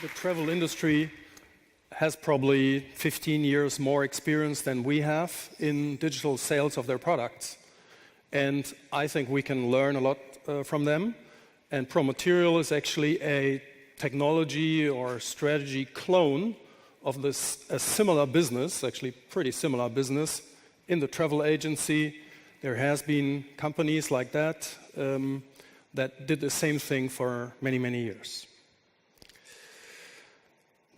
The travel industry has probably 15 years more experience than we have in digital sales of their products. And I think we can learn a lot from them. And ProMaterial is actually a technology or strategy clone of a similar business, actually pretty similar business, in the travel agency. There has been companies like that that did the same thing for many, many years.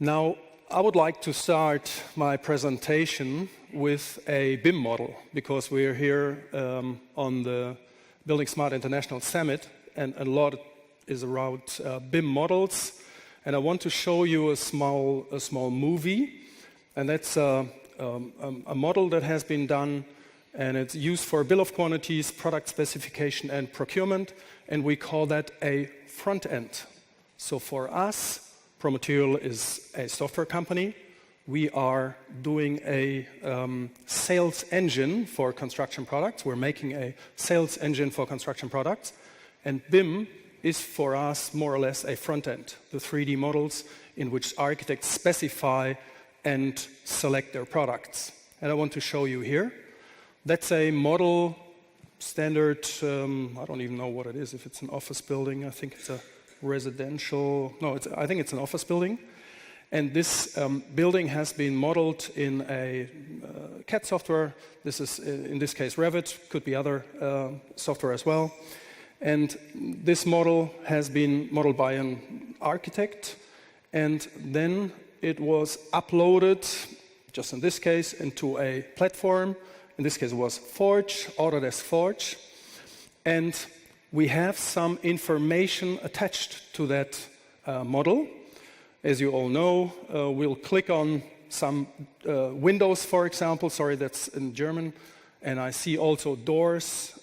Now, I would like to start my presentation with a BIM model, because we're here on the buildingSMART International Summit, and a lot is around BIM models. And I want to show you a small movie, and that's a model that has been done, and it's used for bill of quantities, product specification, and procurement, and we call that a front end. So for us, ProMaterial is a software company. We are doing a sales engine for construction products. We're making a sales engine for construction products. And BIM is for us more or less a front end, the 3D models in which architects specify and select their products. And I want to show you here. That's a model standard, I don't even know what it is, if it's an office building. I think it's a residential, no, I think it's an office building. And this building has been modeled in a CAD software. This is, in this case, Revit, could be other software as well. And this model has been modeled by an architect, and then it was uploaded, just in this case, into a platform. In this case, it was Forge, Autodesk Forge. And we have some information attached to that model. As you all know, we'll click on some windows, for example. Sorry, that's in German. And I see also doors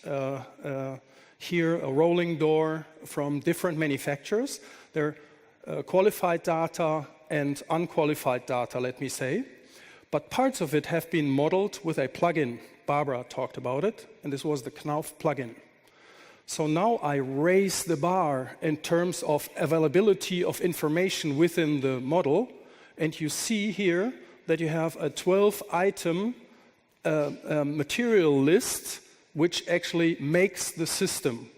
here, a rolling door from different manufacturers. They're qualified data and unqualified data, let me say. But parts of it have been modeled with a plugin. Barbara talked about it, and this was the Knauf plugin. So now I raise the bar in terms of availability of information within the model, and you see here that you have a 12-item material list which actually makes the system,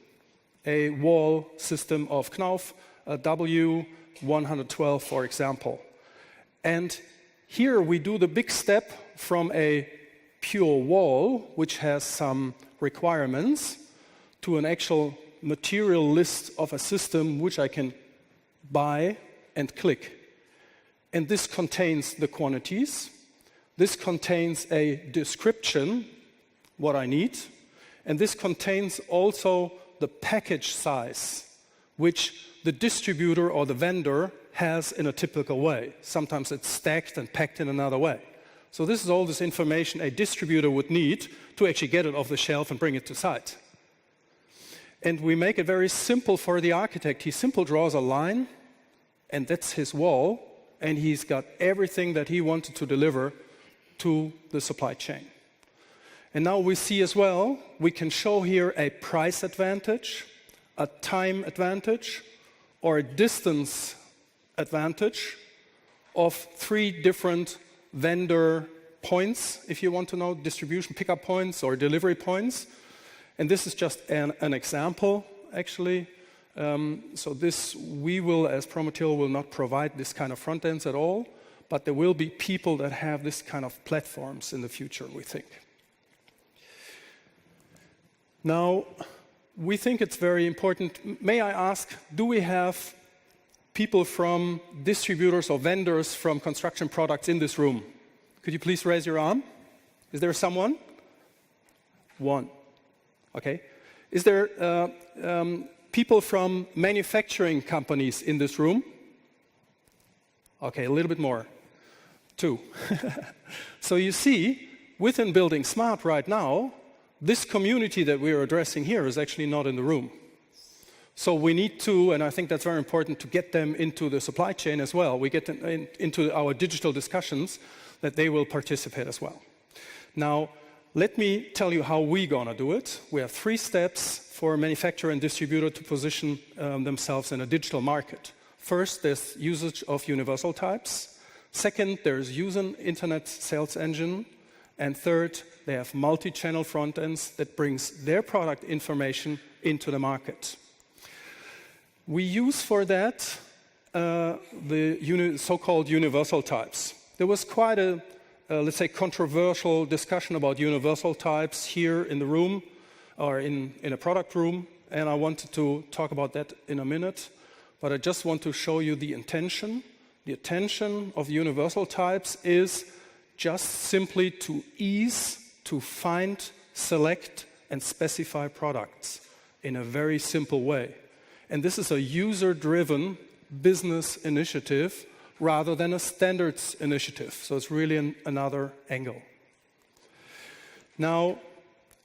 a wall system of Knauf, a W112, for example. And here we do the big step from a pure wall, which has some requirements, to an actual material list of a system which I can buy and click. And this contains the quantities. This contains a description, what I need. And this contains also the package size, which the distributor or the vendor has in a typical way. Sometimes it's stacked and packed in another way. So this is all this information a distributor would need to actually get it off the shelf and bring it to site. And we make it very simple for the architect. He simply draws a line, and that's his wall, and he's got everything that he wanted to deliver to the supply chain. And now we see as well, we can show here a price advantage, a time advantage, or a distance advantage of 3 different vendor points, if you want to know, distribution pickup points or delivery points. And this is just an example, actually. So this, we will, as ProMaterial, will not provide this kind of front ends at all, but there will be people that have this kind of platforms in the future, we think. Now, we think it's very important. May I ask, do we have people from distributors or vendors from construction products in this room? Could you please raise your arm? Is there someone? One. Okay. Is there people from manufacturing companies in this room? Okay, a little bit more. 2. So you see, within buildingSMART right now, this community that we are addressing here is actually not in the room. So we need to, and I think that's very important, to get them into the supply chain as well. We get them into our digital discussions, that they will participate as well. Now, let me tell you how we're going to do it. We have 3 steps for a manufacturer and distributor to position themselves in a digital market. First, there's usage of universal types. Second, there's user internet sales engine. And third, they have multi-channel front ends that brings their product information into the market. We use for that the so-called universal types. There was quite a, let's say, controversial discussion about universal types here in the room, or in a product room, and I wanted to talk about that in a minute. But I just want to show you the intention. The intention of universal types is just simply to ease to find, select, and specify products in a very simple way. And this is a user-driven business initiative rather than a standards initiative. So it's really another angle. Now,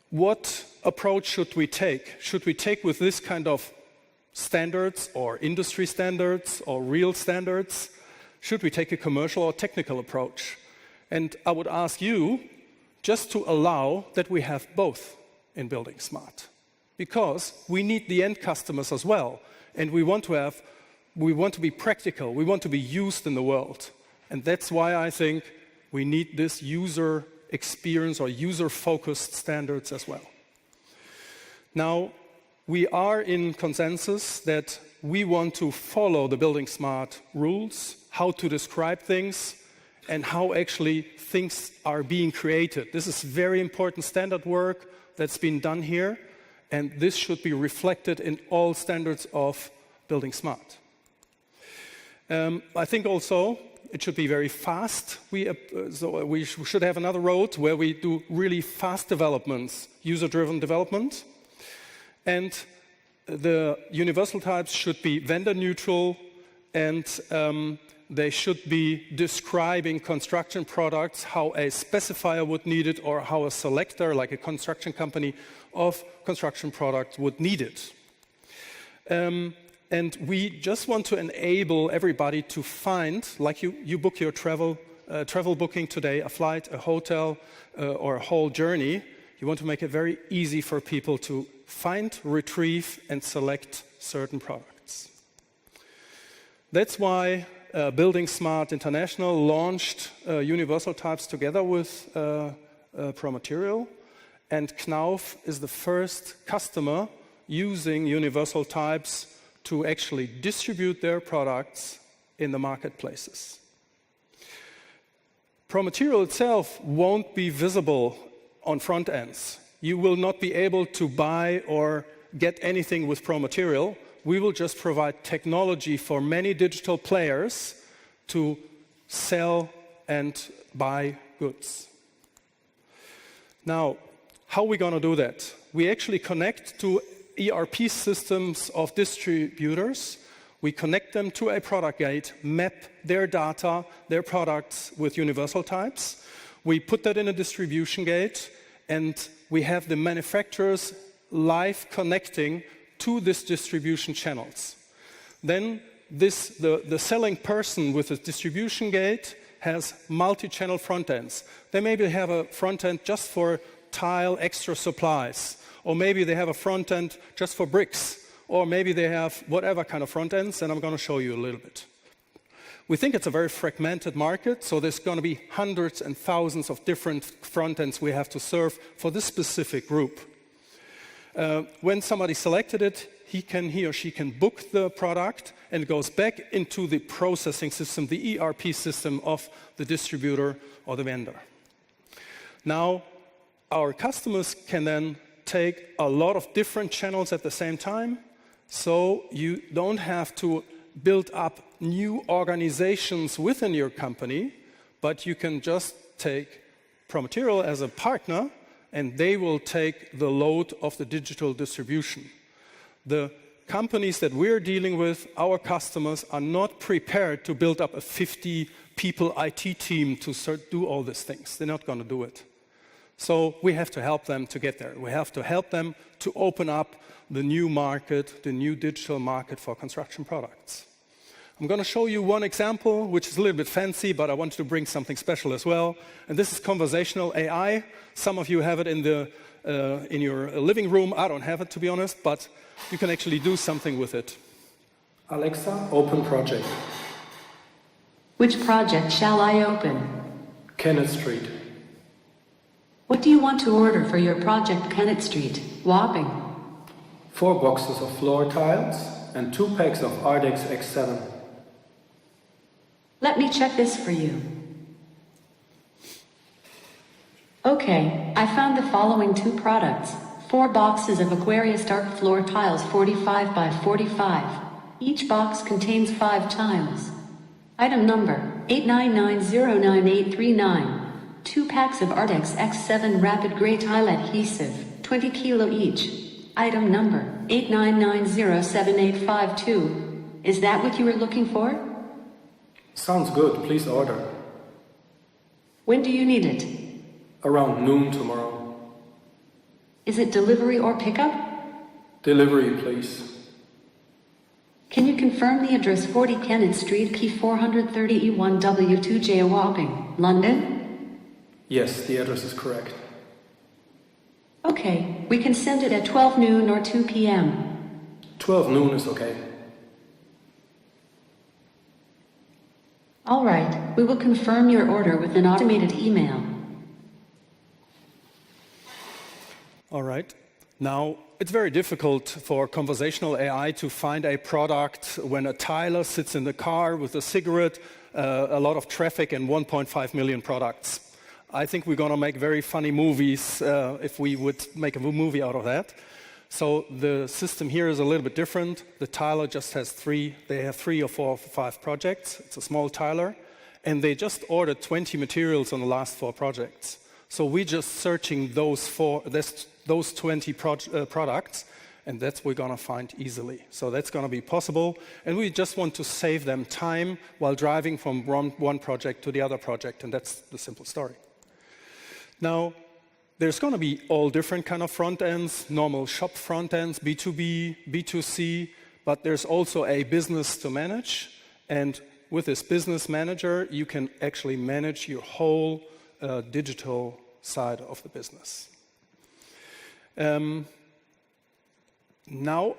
what approach should we take? Should we take with this kind of standards or industry standards or real standards? Should we take a commercial or technical approach? And I would ask you just to allow that we have both in buildingSMART, because we need the end customers as well, and we want to be practical, we want to be used in the world. And that's why I think we need this user experience or user-focused standards as well. Now, we are in consensus that we want to follow the buildingSMART rules, how to describe things, and how actually things are being created. This is very important standard work that's been done here, and this should be reflected in all standards of buildingSMART. I think also it should be very fast. So we should have another road where we do really fast developments, user-driven development. And the universal types should be vendor neutral, and they should be describing construction products, how a specifier would need it, or how a selector, like a construction company of construction product, would need it. And we just want to enable everybody to find, like you book your travel booking today, a flight, a hotel, or a whole journey. You want to make it very easy for people to find, retrieve, and select certain products. That's why buildingSMART International launched universal types together with ProMaterial, and Knauf is the first customer using universal types to actually distribute their products in the marketplaces. ProMaterial itself won't be visible on front ends. You will not be able to buy or get anything with ProMaterial. We will just provide technology for many digital players to sell and buy goods. Now, how are we going to do that? We actually connect to ERP systems of distributors. We connect them to a product gate, map their data, their products with universal types. We put that in a distribution gate, and we have the manufacturers live connecting to these distribution channels. Then the selling person with a distribution gate has multi-channel front ends. They maybe have a front end just for tile extra supplies, or maybe they have a front end just for bricks, or maybe they have whatever kind of front ends, and I'm going to show you a little bit. We think it's a very fragmented market, so there's going to be hundreds and thousands of different front ends we have to serve for this specific group. When somebody selected it, he or she can book the product, and it goes back into the processing system, the ERP system of the distributor or the vendor. Now, our customers can then take a lot of different channels at the same time, so you don't have to build up new organizations within your company, but you can just take ProMaterial as a partner, and they will take the load of the digital distribution. The companies that we're dealing with, our customers, are not prepared to build up a 50-people IT team to do all these things. They're not going to do it. So we have to help them to get there. We have to help them to open up the new market, the new digital market for construction products. I'm going to show you one example, which is a little bit fancy, but I wanted to bring something special as well. And this is conversational AI. Some of you have it in your living room. I don't have it, to be honest, but you can actually do something with it. Alexa, open project. Which project shall I open? Kennett Street. What do you want to order for your project Kennett Street, Wapping? 4 boxes of floor tiles and 2 packs of Ardex X7. Let me check this for you. Okay, I found the following 2 products. 4 boxes of Aquarius Dark Floor Tiles 45 by 45. Each box contains 5 tiles. Item number 899098939. 2 packs of Ardex X7 Rapid Gray Tile Adhesive, 20 kilo each. Item number 899078852. Is that what you were looking for? Sounds good, please order. When do you need it? Around noon tomorrow. Is it delivery or pickup? Delivery, please. Can you confirm the address 40 Kennett Street, P430E1W2J, Wapping, London? Yes, the address is correct. Okay, we can send it at 12 noon or 2 p.m. 12 noon is okay. All right, we will confirm your order with an automated email. All right. Now, it's very difficult for conversational AI to find a product when a tiler sits in the car with a cigarette, a lot of traffic, and 1.5 million products. I think we're going to make very funny movies if we would make a movie out of that. So the system here is a little bit different. The tiler just has 3 or 4 or 5 projects. It's a small tiler. And they just ordered 20 materials on the last 4 projects. So we're just searching those 20 products, and that's what we're going to find easily. So that's going to be possible. And we just want to save them time while driving from one project to the other project, and that's the simple story. Now, there's going to be all different kind of front ends, normal shop front ends, B2B, B2C, but there's also a business to manage. And with this business manager, you can actually manage your whole digital side of the business. Now,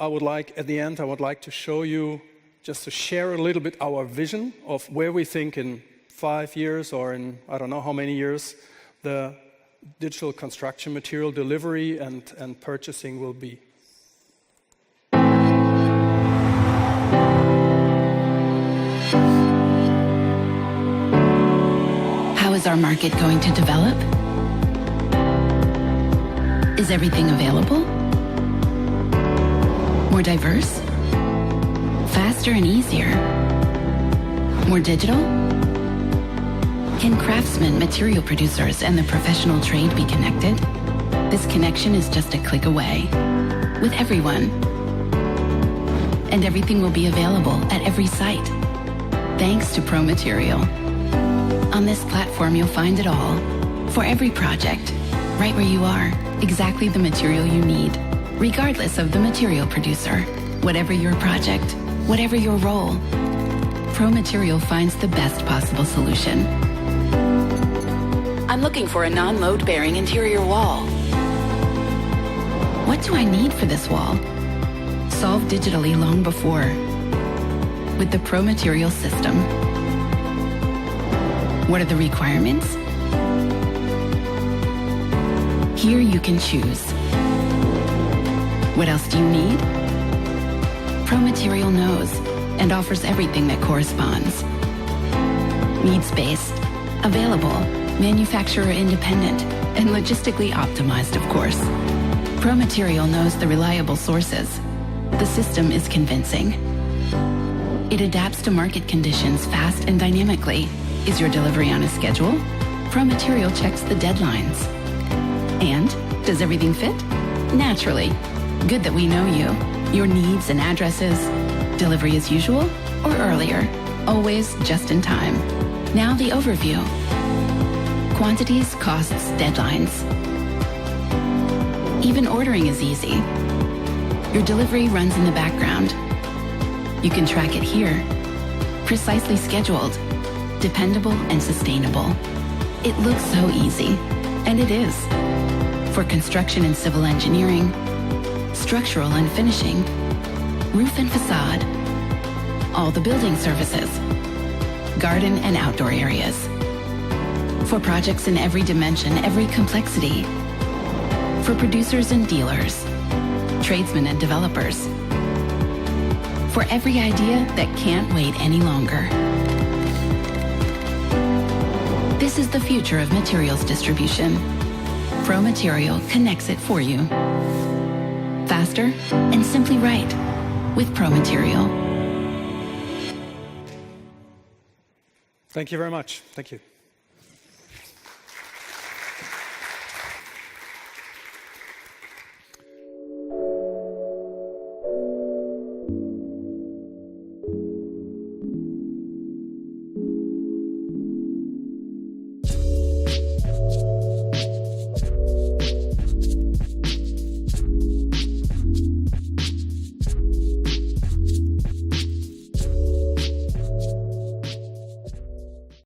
at the end, I would like to show you, just to share a little bit our vision of where we think in 5 years or in I don't know how many years the digital construction material delivery and purchasing will be. How is our market going to develop? Is everything available? More diverse? Faster and easier? More digital? Can craftsmen, material producers, and the professional trade be connected? This connection is just a click away, with everyone. And everything will be available at every site, thanks to ProMaterial. On this platform, you'll find it all, for every project, right where you are, exactly the material you need, regardless of the material producer. Whatever your project, whatever your role, ProMaterial finds the best possible solution. I'm looking for a non-load-bearing interior wall. What do I need for this wall? Solved digitally long before, with the ProMaterial system. What are the requirements? Here you can choose. What else do you need? ProMaterial knows and offers everything that corresponds. Needs-based, available, manufacturer independent, and logistically optimized, of course. ProMaterial knows the reliable sources. The system is convincing. It adapts to market conditions fast and dynamically. Is your delivery on a schedule? ProMaterial checks the deadlines. And does everything fit? Naturally. Good that we know you, your needs and addresses. Delivery as usual or earlier. Always just in time. Now the overview. Quantities, costs, deadlines. Even ordering is easy. Your delivery runs in the background. You can track it here. Precisely scheduled, dependable and sustainable. It looks so easy, and it is. For construction and civil engineering, structural and finishing, roof and facade, all the building services, garden and outdoor areas. For projects in every dimension, every complexity. For producers and dealers, tradesmen and developers. For every idea that can't wait any longer. This is the future of materials distribution. ProMaterial connects it for you. Faster and simply right with ProMaterial. Thank you very much. Thank you.